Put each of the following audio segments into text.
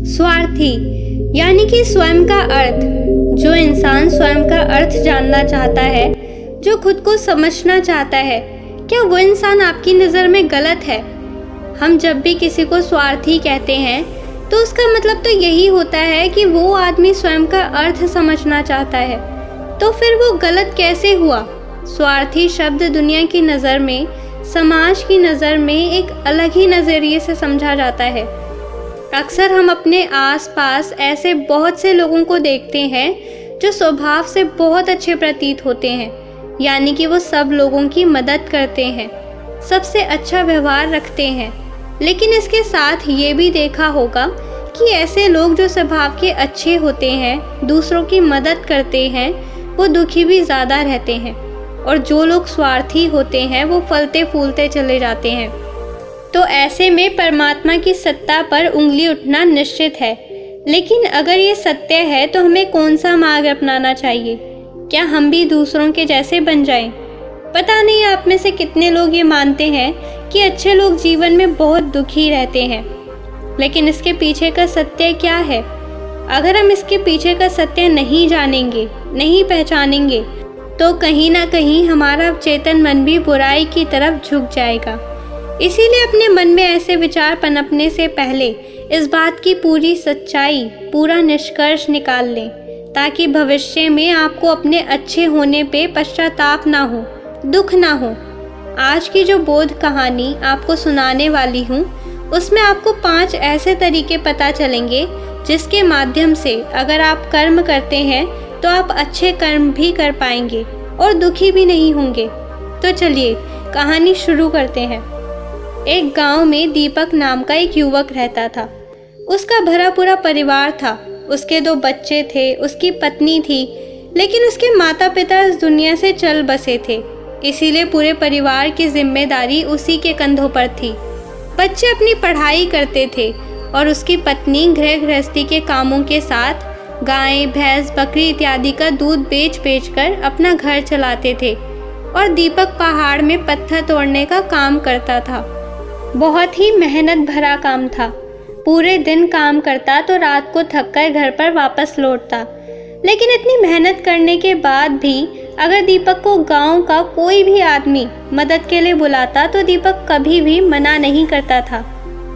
स्वार्थी यानी कि स्वयं का अर्थ। जो इंसान स्वयं का अर्थ जानना चाहता है, जो खुद को समझना चाहता है, क्या वो इंसान आपकी नज़र में गलत है? हम जब भी किसी को स्वार्थी कहते हैं तो उसका मतलब तो यही होता है कि वो आदमी स्वयं का अर्थ समझना चाहता है। तो फिर वो गलत कैसे हुआ? स्वार्थी शब्द दुनिया की नज़र में, समाज की नज़र में एक अलग ही नज़रिए से समझा जाता है। अक्सर हम अपने आसपास ऐसे बहुत से लोगों को देखते हैं जो स्वभाव से बहुत अच्छे प्रतीत होते हैं, यानी कि वो सब लोगों की मदद करते हैं, सबसे अच्छा व्यवहार रखते हैं। लेकिन इसके साथ ये भी देखा होगा कि ऐसे लोग जो स्वभाव के अच्छे होते हैं, दूसरों की मदद करते हैं, वो दुखी भी ज़्यादा रहते हैं। और जो लोग स्वार्थी होते हैं वो फलते फूलते चले जाते हैं। तो ऐसे में परमात्मा की सत्ता पर उंगली उठना निश्चित है। लेकिन अगर ये सत्य है तो हमें कौन सा मार्ग अपनाना चाहिए? क्या हम भी दूसरों के जैसे बन जाएं? पता नहीं आप में से कितने लोग ये मानते हैं कि अच्छे लोग जीवन में बहुत दुखी रहते हैं, लेकिन इसके पीछे का सत्य क्या है? अगर हम इसके पीछे का सत्य नहीं जानेंगे, नहीं पहचानेंगे, तो कहीं ना कहीं हमारा चेतन मन भी बुराई की तरफ झुक जाएगा। इसीलिए अपने मन में ऐसे विचार पनपने से पहले इस बात की पूरी सच्चाई, पूरा निष्कर्ष निकाल लें, ताकि भविष्य में आपको अपने अच्छे होने पे पश्चाताप ना हो, दुख ना हो। आज की जो बोध कहानी आपको सुनाने वाली हूँ, उसमें आपको 5 ऐसे तरीके पता चलेंगे जिसके माध्यम से अगर आप कर्म करते हैं तो आप अच्छे कर्म भी कर पाएंगे और दुखी भी नहीं होंगे। तो चलिए कहानी शुरू करते हैं। एक गांव में दीपक नाम का एक युवक रहता था। उसका भरा पूरा परिवार था। उसके 2 बच्चे थे, उसकी पत्नी थी, लेकिन उसके माता पिता इस दुनिया से चल बसे थे। इसीलिए पूरे परिवार की जिम्मेदारी उसी के कंधों पर थी। बच्चे अपनी पढ़ाई करते थे और उसकी पत्नी गृहस्थी के कामों के साथ गाय, भैंस, बकरी इत्यादि का दूध बेच कर अपना घर चलाते थे। और दीपक पहाड़ में पत्थर तोड़ने का काम करता था। बहुत ही मेहनत भरा काम था। पूरे दिन काम करता तो रात को थककर घर पर वापस लौटता। लेकिन इतनी मेहनत करने के बाद भी अगर दीपक को गांव का कोई भी आदमी मदद के लिए बुलाता तो दीपक कभी भी मना नहीं करता था।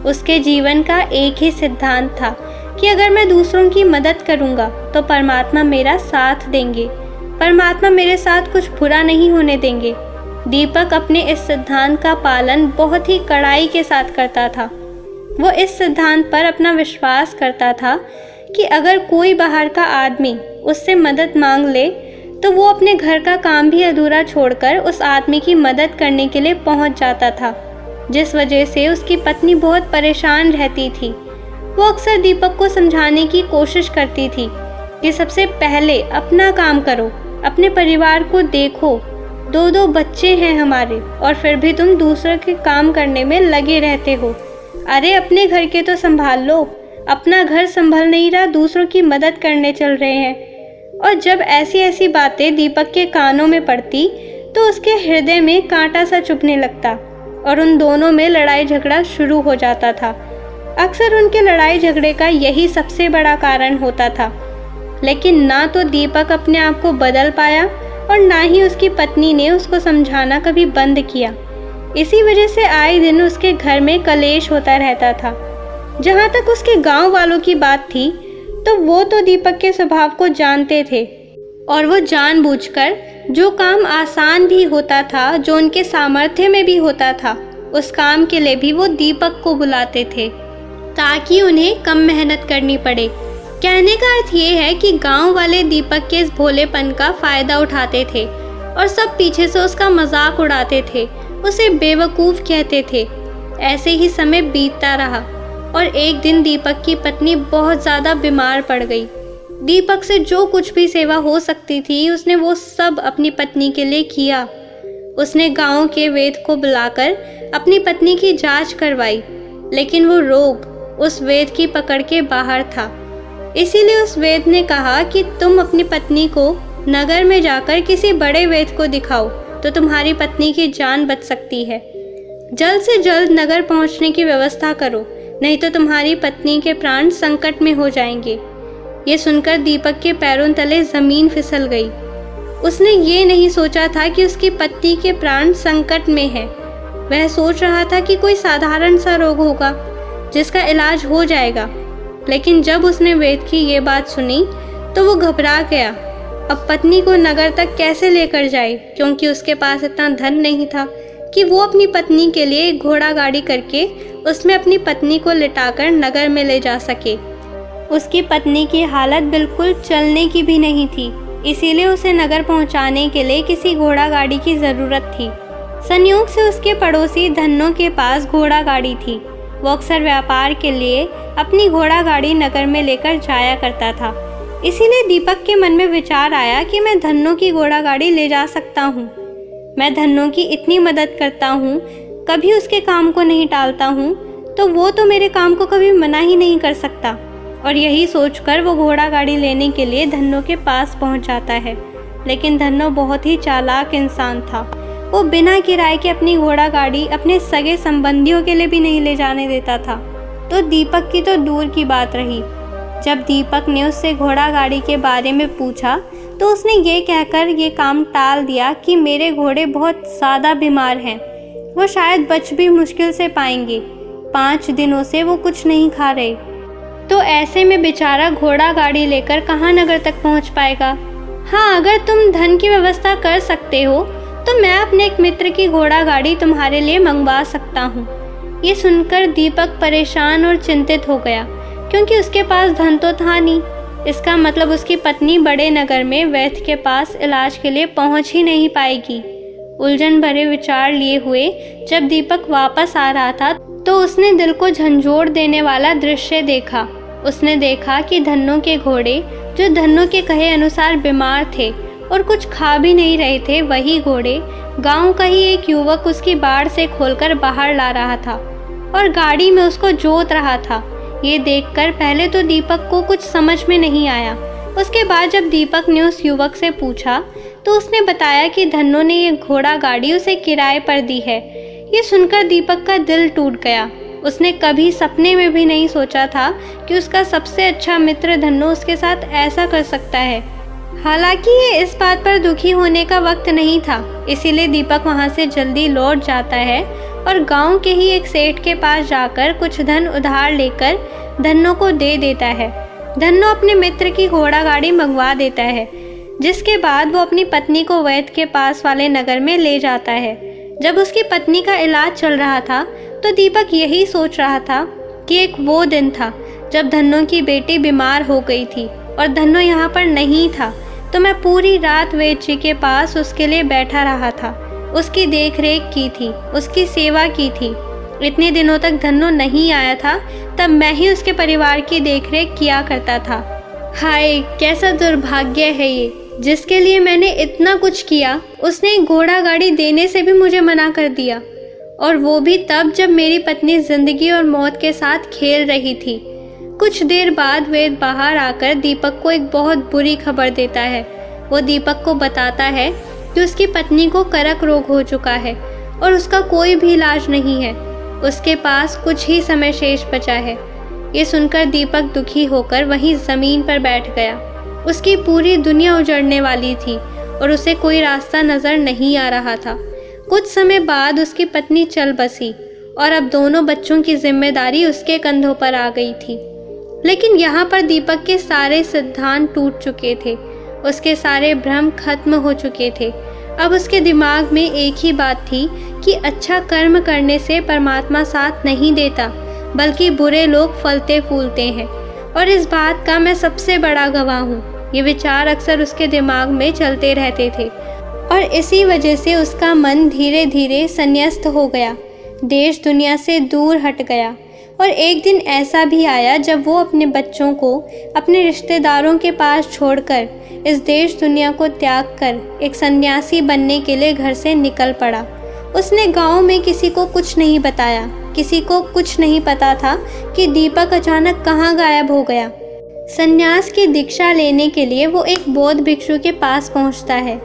उसके जीवन का एक ही सिद्धांत था कि अगर मैं दूसरों की मदद करूंगा तो परमात्मा मेरा साथ देंगे, परमात्मा मेरे साथ कुछ बुरा नहीं होने देंगे। दीपक अपने इस सिद्धांत का पालन बहुत ही कड़ाई के साथ करता था। वो इस सिद्धांत पर अपना विश्वास करता था कि अगर कोई बाहर का आदमी उससे मदद मांग ले तो वो अपने घर का काम भी अधूरा छोड़कर उस आदमी की मदद करने के लिए पहुंच जाता था, जिस वजह से उसकी पत्नी बहुत परेशान रहती थी। वो अक्सर दीपक को समझाने की कोशिश करती थी कि सबसे पहले अपना काम करो, अपने परिवार को देखो, 2 बच्चे हैं हमारे और फिर भी तुम दूसरों के काम करने में लगे रहते हो। अरे अपने घर के तो संभाल लो, अपना घर संभल नहीं रहा, दूसरों की मदद करने चल रहे हैं। और जब ऐसी बातें दीपक के कानों में पड़ती तो उसके हृदय में कांटा सा चुभने लगता और उन दोनों में लड़ाई झगड़ा शुरू हो जाता था। अक्सर उनके लड़ाई झगड़े का यही सबसे बड़ा कारण होता था। लेकिन ना तो दीपक अपने आप को बदल पाया और ना ही उसकी पत्नी ने उसको समझाना कभी बंद किया। इसी वजह से आए दिन उसके घर में कलेश होता रहता था। जहाँ तक उसके गांव वालों की बात थी तो वो तो दीपक के स्वभाव को जानते थे और वो जानबूझकर जो काम आसान भी होता था, जो उनके सामर्थ्य में भी होता था, उस काम के लिए भी वो दीपक को बुलाते थे ताकि उन्हें कम मेहनत करनी पड़े। कहने का अर्थ ये है कि गांव वाले दीपक के इस भोलेपन का फायदा उठाते थे और सब पीछे से उसका मजाक उड़ाते थे, उसे बेवकूफ़ कहते थे। ऐसे ही समय बीतता रहा और एक दिन दीपक की पत्नी बहुत ज़्यादा बीमार पड़ गई। दीपक से जो कुछ भी सेवा हो सकती थी उसने वो सब अपनी पत्नी के लिए किया। उसने गांव के वैद्य को बुलाकर अपनी पत्नी की जांच करवाई, लेकिन वो रोग उस वैद्य की पकड़ के बाहर था। इसीलिए उस वैद्य ने कहा कि तुम अपनी पत्नी को नगर में जाकर किसी बड़े वैद्य को दिखाओ तो तुम्हारी पत्नी की जान बच सकती है। जल्द से जल्द नगर पहुंचने की व्यवस्था करो, नहीं तो तुम्हारी पत्नी के प्राण संकट में हो जाएंगे। ये सुनकर दीपक के पैरों तले ज़मीन फिसल गई। उसने ये नहीं सोचा था कि उसकी पत्नी के प्राण संकट में है। वह सोच रहा था कि कोई साधारण सा रोग होगा जिसका इलाज हो जाएगा। लेकिन जब उसने वेद की ये बात सुनी तो वो घबरा गया। अब पत्नी को नगर तक कैसे लेकर जाए, क्योंकि उसके पास इतना धन नहीं था कि वो अपनी पत्नी के लिए एक घोड़ा गाड़ी करके उसमें अपनी पत्नी को लिटाकर नगर में ले जा सके। उसकी पत्नी की हालत बिल्कुल चलने की भी नहीं थी, इसीलिए उसे नगर पहुंचाने के लिए किसी घोड़ा गाड़ी की ज़रूरत थी। संयोग से उसके पड़ोसी धन्नो के पास घोड़ा गाड़ी थी। वो अक्सर व्यापार के लिए अपनी घोड़ा गाड़ी नगर में लेकर जाया करता था। इसीलिए दीपक के मन में विचार आया कि मैं धन्नो की घोड़ा गाड़ी ले जा सकता हूँ। मैं धन्नो की इतनी मदद करता हूँ, कभी उसके काम को नहीं टालता हूँ, तो वो तो मेरे काम को कभी मना ही नहीं कर सकता। और यही सोचकर वो घोड़ा गाड़ी लेने के लिए धन्नो के पास पहुँच जाता है। लेकिन धन्नो बहुत ही चालाक इंसान था। वो बिना किराए के अपनी घोड़ा गाड़ी अपने सगे संबंधियों के लिए भी नहीं ले जाने देता था। तो दीपक की तो दूर की बात रही। जब दीपक ने उससे घोड़ा गाड़ी के बारे में पूछा तो उसने ये कहकर ये काम टाल दिया कि मेरे घोड़े बहुत ज़्यादा बीमार हैं, वो शायद बच भी मुश्किल से पाएंगे। 5 दिनों से वो कुछ नहीं खा रहे। तो ऐसे में बेचारा घोड़ा गाड़ी लेकर कहाँ नगर तक पहुँच पाएगा। हाँ, अगर तुम धन की व्यवस्था कर सकते हो तो मैं अपने एक मित्र की घोड़ा गाड़ी तुम्हारे लिए मंगवा सकता हूँ। ये सुनकर दीपक परेशान और चिंतित हो गया, क्योंकि उसके पास धन तो था नहीं। इसका मतलब उसकी पत्नी बड़े नगर में वैद्य के पास इलाज के लिए पहुँच ही नहीं पाएगी। उलझन भरे विचार लिए हुए जब दीपक वापस आ रहा था तो उसने दिल को झंझोड़ देने वाला दृश्य देखा। उसने देखा कि धन्नो के घोड़े, जो धन्नो के कहे अनुसार बीमार थे और कुछ खा भी नहीं रहे थे, वही घोड़े गांव का ही एक युवक उसकी बाड़ से खोलकर बाहर ला रहा था और गाड़ी में उसको जोत रहा था। ये देखकर पहले तो दीपक को कुछ समझ में नहीं आया। उसके बाद जब दीपक ने उस युवक से पूछा तो उसने बताया कि धन्नो ने ये घोड़ा गाड़ी उसे किराए पर दी है। ये सुनकर दीपक का दिल टूट गया। उसने कभी सपने में भी नहीं सोचा था कि उसका सबसे अच्छा मित्र धन्नो उसके साथ ऐसा कर सकता है। हालांकि ये इस बात पर दुखी होने का वक्त नहीं था, इसीलिए दीपक वहाँ से जल्दी लौट जाता है और गांव के ही एक सेठ के पास जाकर कुछ धन उधार लेकर धन्नो को दे देता है। धन्नो अपने मित्र की घोड़ा गाड़ी मंगवा देता है, जिसके बाद वो अपनी पत्नी को वैद्य के पास वाले नगर में ले जाता है। जब उसकी पत्नी का इलाज चल रहा था तो दीपक यही सोच रहा था कि एक वो दिन था जब धन्नो की बेटी बीमार हो गई थी और धन्नो यहाँ पर नहीं था, तो मैं पूरी रात वैद्य जी के पास उसके लिए बैठा रहा था, उसकी देख रेख की थी, उसकी सेवा की थी। इतने दिनों तक धन्नो नहीं आया था, तब मैं ही उसके परिवार की देखरेख किया करता था। हाय, कैसा दुर्भाग्य है ये, जिसके लिए मैंने इतना कुछ किया, उसने एक घोड़ा गाड़ी देने से भी मुझे मना कर दिया, और वो भी तब जब मेरी पत्नी जिंदगी और मौत के साथ खेल रही थी। कुछ देर बाद वेद बाहर आकर दीपक को एक बहुत बुरी खबर देता है। वो दीपक को बताता है कि उसकी पत्नी को करक रोग हो चुका है और उसका कोई भी इलाज नहीं है। उसके पास कुछ ही समय शेष बचा है। ये सुनकर दीपक दुखी होकर वहीं ज़मीन पर बैठ गया। उसकी पूरी दुनिया उजड़ने वाली थी और उसे कोई रास्ता नज़र नहीं आ रहा था। कुछ समय बाद उसकी पत्नी चल बसी और अब दोनों बच्चों की जिम्मेदारी उसके कंधों पर आ गई थी। लेकिन यहाँ पर दीपक के सारे सिद्धांत टूट चुके थे, उसके सारे भ्रम खत्म हो चुके थे। अब उसके दिमाग में एक ही बात थी कि अच्छा कर्म करने से परमात्मा साथ नहीं देता, बल्कि बुरे लोग फलते फूलते हैं, और इस बात का मैं सबसे बड़ा गवाह हूँ। ये विचार अक्सर उसके दिमाग में चलते रहते थे और इसी वजह से उसका मन धीरे धीरे संन्यस्त हो गया, देश दुनिया से दूर हट गया। और एक दिन ऐसा भी आया जब वो अपने बच्चों को अपने रिश्तेदारों के पास छोड़कर इस देश दुनिया को त्याग कर एक सन्यासी बनने के लिए घर से निकल पड़ा। उसने गांव में किसी को कुछ नहीं बताया, किसी को कुछ नहीं पता था कि दीपक अचानक कहाँ गायब हो गया। सन्यास की दीक्षा लेने के लिए वो एक बौद्ध भिक्षु के पास पहुँचता है।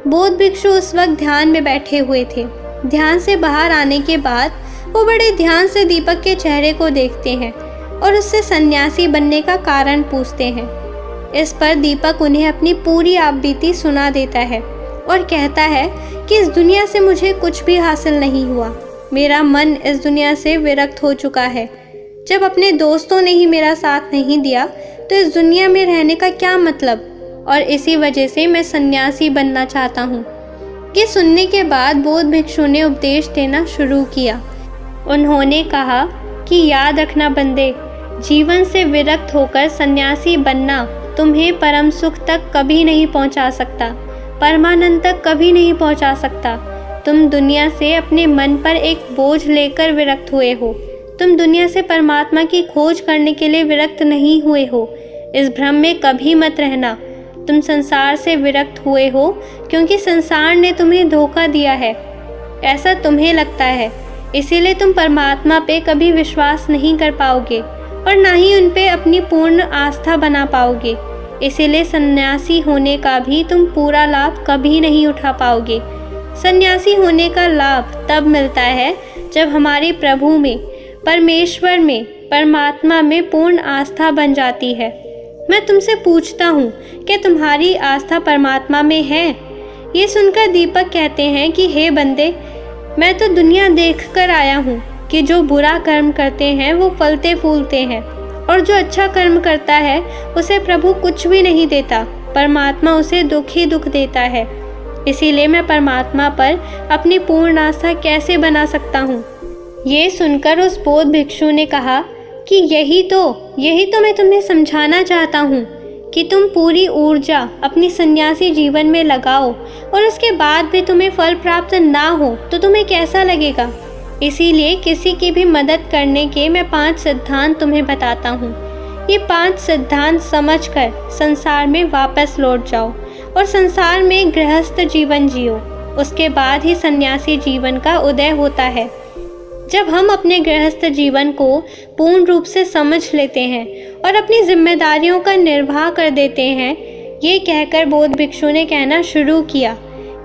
बौद्ध भिक्षु उस वक्त ध्यान में बैठे हुए थे। ध्यान से बाहर आने के बाद वो बड़े ध्यान से दीपक के चेहरे को देखते हैं और उससे सन्यासी बनने का कारण पूछते हैं। इस पर दीपक उन्हें अपनी पूरी आपबीती सुना देता है और कहता है कि इस दुनिया से मुझे कुछ भी हासिल नहीं हुआ। मेरा मन इस दुनिया से विरक्त हो चुका है। जब अपने दोस्तों ने ही मेरा साथ नहीं दिया तो इस दुनिया में रहने का क्या मतलब, और इसी वजह से मैं सन्यासी बनना चाहता हूँ। ये सुनने के बाद बौद्ध भिक्षु ने उपदेश देना शुरू किया। उन्होंने कहा कि याद रखना बंदे, जीवन से विरक्त होकर सन्यासी बनना तुम्हें परम सुख तक कभी नहीं पहुंचा सकता, परमानंद तक कभी नहीं पहुंचा सकता। तुम दुनिया से अपने मन पर एक बोझ लेकर विरक्त हुए हो। तुम दुनिया से परमात्मा की खोज करने के लिए विरक्त नहीं हुए हो। इस भ्रम में कभी मत रहना। तुम संसार से विरक्त हुए हो क्योंकि संसार ने तुम्हें धोखा दिया है, ऐसा तुम्हें लगता है। इसीलिए तुम परमात्मा पे कभी विश्वास नहीं कर पाओगे और ना ही उन पे अपनी पूर्ण आस्था बना पाओगे। इसीलिए सन्यासी होने का भी तुम पूरा लाभ कभी नहीं उठा पाओगे। सन्यासी होने का लाभ तब मिलता है जब हमारे प्रभु में, परमेश्वर में, परमात्मा में पूर्ण आस्था बन जाती है। मैं तुमसे पूछता हूँ, क्या तुम्हारी आस्था परमात्मा में है? ये सुनकर दीपक कहते हैं कि हे बंदे, मैं तो दुनिया देखकर आया हूँ कि जो बुरा कर्म करते हैं वो फलते फूलते हैं, और जो अच्छा कर्म करता है उसे प्रभु कुछ भी नहीं देता, परमात्मा उसे दुख ही दुख देता है। इसीलिए मैं परमात्मा पर अपनी पूर्ण आस्था कैसे बना सकता हूँ? ये सुनकर उस बौद्ध भिक्षु ने कहा कि यही तो मैं तुम्हें समझाना चाहता हूँ कि तुम पूरी ऊर्जा अपनी सन्यासी जीवन में लगाओ और उसके बाद भी तुम्हें फल प्राप्त ना हो तो तुम्हें कैसा लगेगा। इसीलिए किसी की भी मदद करने के मैं 5 सिद्धांत तुम्हें बताता हूँ। ये 5 सिद्धांत समझकर संसार में वापस लौट जाओ और संसार में गृहस्थ जीवन जियो। उसके बाद ही सन्यासी जीवन का उदय होता है। जब हम अपने गृहस्थ जीवन को पूर्ण रूप से समझ लेते हैं और अपनी जिम्मेदारियों का निर्वाह कर देते हैं, ये कहकर बौद्ध भिक्षु ने कहना शुरू किया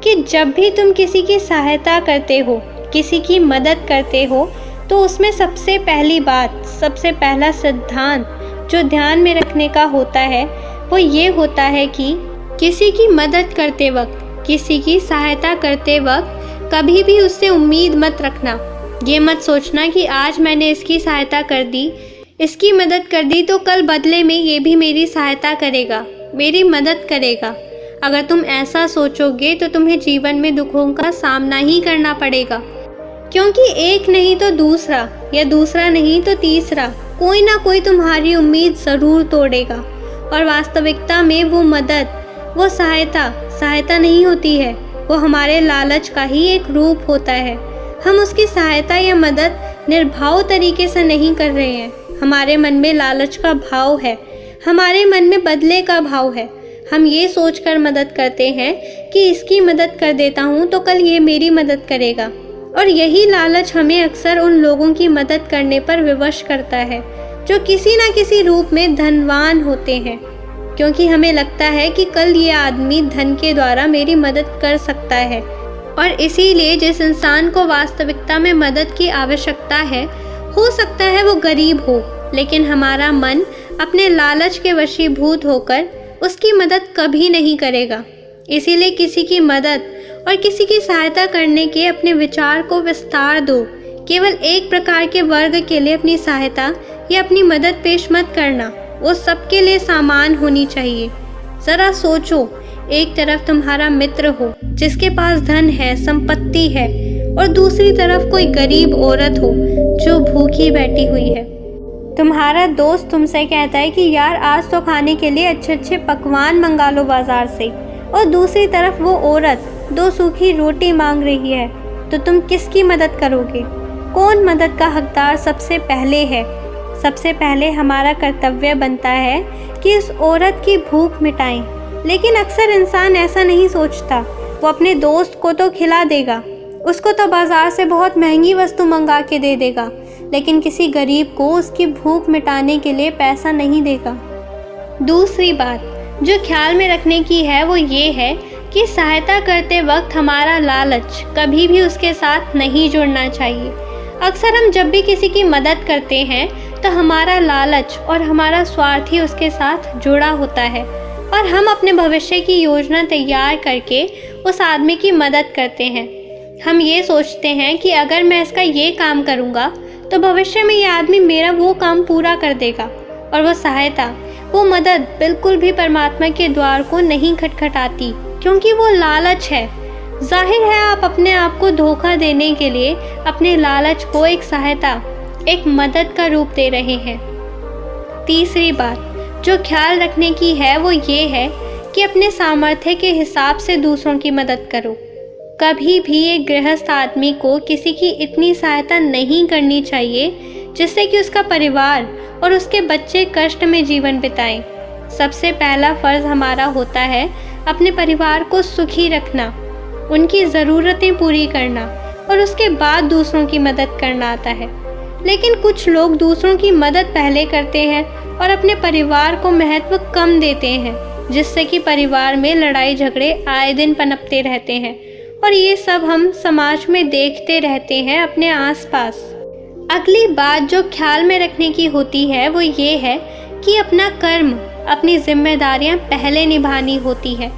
कि जब भी तुम किसी की सहायता करते हो, किसी की मदद करते हो, तो उसमें सबसे पहली बात, सबसे पहला सिद्धांत जो ध्यान में रखने का होता है वो ये होता है कि किसी की मदद करते वक्त, किसी की सहायता करते वक्त कभी भी उससे उम्मीद मत रखना। ये मत सोचना कि आज मैंने इसकी सहायता कर दी, इसकी मदद कर दी तो कल बदले में ये भी मेरी सहायता करेगा, मेरी मदद करेगा। अगर तुम ऐसा सोचोगे तो तुम्हें जीवन में दुखों का सामना ही करना पड़ेगा, क्योंकि एक नहीं तो दूसरा, या दूसरा नहीं तो तीसरा, कोई ना कोई तुम्हारी उम्मीद ज़रूर तोड़ेगा। और वास्तविकता में वो मदद, वो सहायता नहीं होती है, वो हमारे लालच का ही एक रूप होता है। हम उसकी सहायता या मदद निर्भाव तरीके से नहीं कर रहे हैं। हमारे मन में लालच का भाव है, हमारे मन में बदले का भाव है। हम ये सोचकर मदद करते हैं कि इसकी मदद कर देता हूँ तो कल ये मेरी मदद करेगा, और यही लालच हमें अक्सर उन लोगों की मदद करने पर विवश करता है जो किसी न किसी रूप में धनवान होते हैं, क्योंकि हमें लगता है कि कल ये आदमी धन के द्वारा मेरी मदद कर सकता है। और इसीलिए जिस इंसान को वास्तविकता में मदद की आवश्यकता है, हो सकता है वो गरीब हो, लेकिन हमारा मन अपने लालच के वशीभूत होकर उसकी मदद कभी नहीं करेगा। इसीलिए किसी की मदद और किसी की सहायता करने के अपने विचार को विस्तार दो। केवल एक प्रकार के वर्ग के लिए अपनी सहायता या अपनी मदद पेश मत करना, वो सबके लिए समान होनी चाहिए। ज़रा सोचो, एक तरफ तुम्हारा मित्र हो जिसके पास धन है, संपत्ति है, और दूसरी तरफ कोई गरीब औरत हो जो भूखी बैठी हुई है। तुम्हारा दोस्त तुमसे कहता है कि यार आज तो खाने के लिए अच्छे अच्छे पकवान मंगा लो बाजार से, और दूसरी तरफ वो औरत 2 सूखी रोटी मांग रही है, तो तुम किसकी मदद करोगे? कौन मदद का हकदार सबसे पहले है? सबसे पहले हमारा कर्तव्य बनता है कि उस औरत की भूख मिटाएं। लेकिन अक्सर इंसान ऐसा नहीं सोचता। वो अपने दोस्त को तो खिला देगा, उसको तो बाज़ार से बहुत महंगी वस्तु मंगा के दे देगा, लेकिन किसी गरीब को उसकी भूख मिटाने के लिए पैसा नहीं देगा। दूसरी बात जो ख्याल में रखने की है वो ये है कि सहायता करते वक्त हमारा लालच कभी भी उसके साथ नहीं जुड़ना चाहिए। अक्सर हम जब भी किसी की मदद करते हैं तो हमारा लालच और हमारा स्वार्थ ही उसके साथ जुड़ा होता है और हम अपने भविष्य की योजना तैयार करके उस आदमी की मदद करते हैं। हम ये सोचते हैं कि अगर मैं इसका ये काम करूँगा तो भविष्य में ये आदमी मेरा वो काम पूरा कर देगा, और वो सहायता, वो मदद बिल्कुल भी परमात्मा के द्वार को नहीं खटखटाती, क्योंकि वो लालच है। जाहिर है आप अपने आप को धोखा देने के लिए अपने लालच को एक सहायता, एक मदद का रूप दे रहे हैं। तीसरी बात जो ख्याल रखने की है वो ये है कि अपने सामर्थ्य के हिसाब से दूसरों की मदद करो। कभी भी एक गृहस्थ आदमी को किसी की इतनी सहायता नहीं करनी चाहिए जिससे कि उसका परिवार और उसके बच्चे कष्ट में जीवन बिताएं। सबसे पहला फर्ज हमारा होता है अपने परिवार को सुखी रखना, उनकी ज़रूरतें पूरी करना, और उसके बाद दूसरों की मदद करना आता है। लेकिन कुछ लोग दूसरों की मदद पहले करते हैं और अपने परिवार को महत्व कम देते हैं, जिससे कि परिवार में लड़ाई झगड़े आए दिन पनपते रहते हैं, और ये सब हम समाज में देखते रहते हैं अपने आसपास। अगली बात जो ख्याल में रखने की होती है वो ये है कि अपना कर्म, अपनी जिम्मेदारियां पहले निभानी होती है।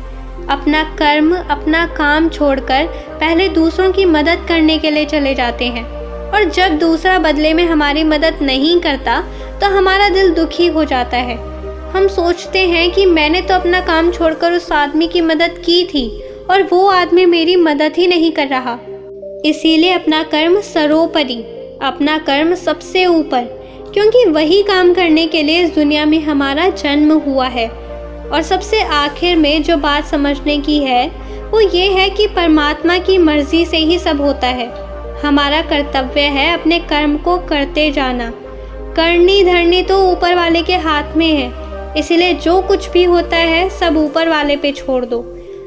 अपना कर्म, अपना काम छोड़कर पहले दूसरों की मदद करने के लिए चले जाते हैं, और जब दूसरा बदले में हमारी मदद नहीं करता तो हमारा दिल दुखी हो जाता है। हम सोचते हैं कि मैंने तो अपना काम छोड़कर उस आदमी की मदद की थी और वो आदमी मेरी मदद ही नहीं कर रहा। इसीलिए अपना कर्म सर्वोपरि, अपना कर्म सबसे ऊपर, क्योंकि वही काम करने के लिए इस दुनिया में हमारा जन्म हुआ है। और सबसे आखिर में जो बात समझने की है वो ये है कि परमात्मा की मर्जी से ही सब होता है। हमारा कर्तव्य है अपने कर्म को करते जाना। करनी धरनी तो ऊपर वाले के हाथ में है, इसलिए जो कुछ भी होता है सब ऊपर वाले पे छोड़ दो।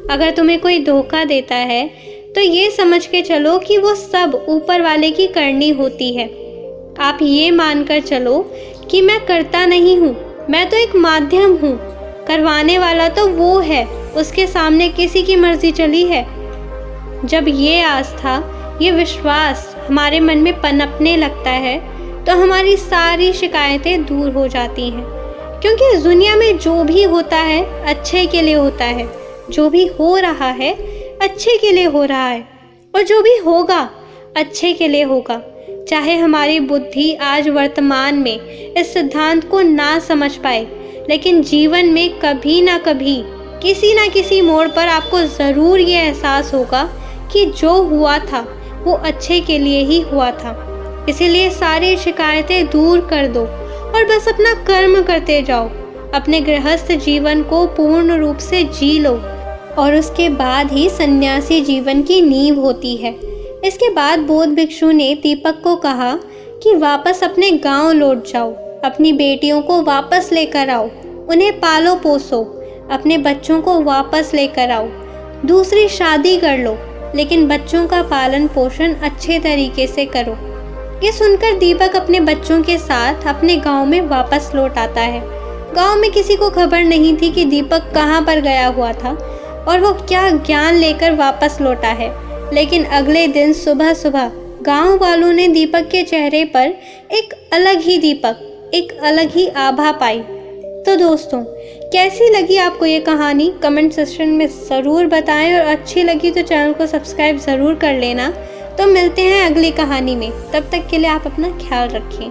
अगर तुम्हें कोई धोखा देता है तो ये समझ के चलो कि वो सब ऊपर वाले की करनी होती है। आप ये मानकर चलो कि मैं करता नहीं हूँ, मैं तो एक माध्यम हूँ, करवाने वाला तो वो है, उसके सामने किसी की मर्जी चली है। जब ये आस्था, ये विश्वास हमारे मन में पनपने लगता है तो हमारी सारी शिकायतें दूर हो जाती हैं, क्योंकि इस दुनिया में जो भी होता है अच्छे के लिए होता है, जो भी हो रहा है अच्छे के लिए हो रहा है, और जो भी होगा अच्छे के लिए होगा। चाहे हमारी बुद्धि आज वर्तमान में इस सिद्धांत को ना समझ पाए, लेकिन जीवन में कभी ना कभी किसी ना किसी मोड़ पर आपको ज़रूर ये एहसास होगा कि जो हुआ था वो अच्छे के लिए ही हुआ था। इसीलिए सारी शिकायतें दूर कर दो और बस अपना कर्म करते जाओ। अपने गृहस्थ जीवन को पूर्ण रूप से जी लो, और उसके बाद ही सन्यासी जीवन की नींव होती है। इसके बाद बौद्ध भिक्षु ने दीपक को कहा कि वापस अपने गांव लौट जाओ, अपनी बेटियों को वापस लेकर आओ, उन्हें पालो पोसो, अपने बच्चों को वापस लेकर आओ, दूसरी शादी कर लो, लेकिन बच्चों का पालन पोषण अच्छे तरीके से करो। ये सुनकर दीपक अपने बच्चों के साथ अपने गांव में वापस लौट आता है। गांव में किसी को खबर नहीं थी कि दीपक कहाँ पर गया हुआ था और वो क्या ज्ञान लेकर वापस लौटा है। लेकिन अगले दिन सुबह सुबह गांव वालों ने दीपक के चेहरे पर एक अलग ही दीपक, एक अलग ही आभा पाई। तो दोस्तों, कैसी लगी आपको ये कहानी? कमेंट सेक्शन में ज़रूर बताएं, और अच्छी लगी तो चैनल को सब्सक्राइब ज़रूर कर लेना। तो मिलते हैं अगली कहानी में, तब तक के लिए आप अपना ख्याल रखें।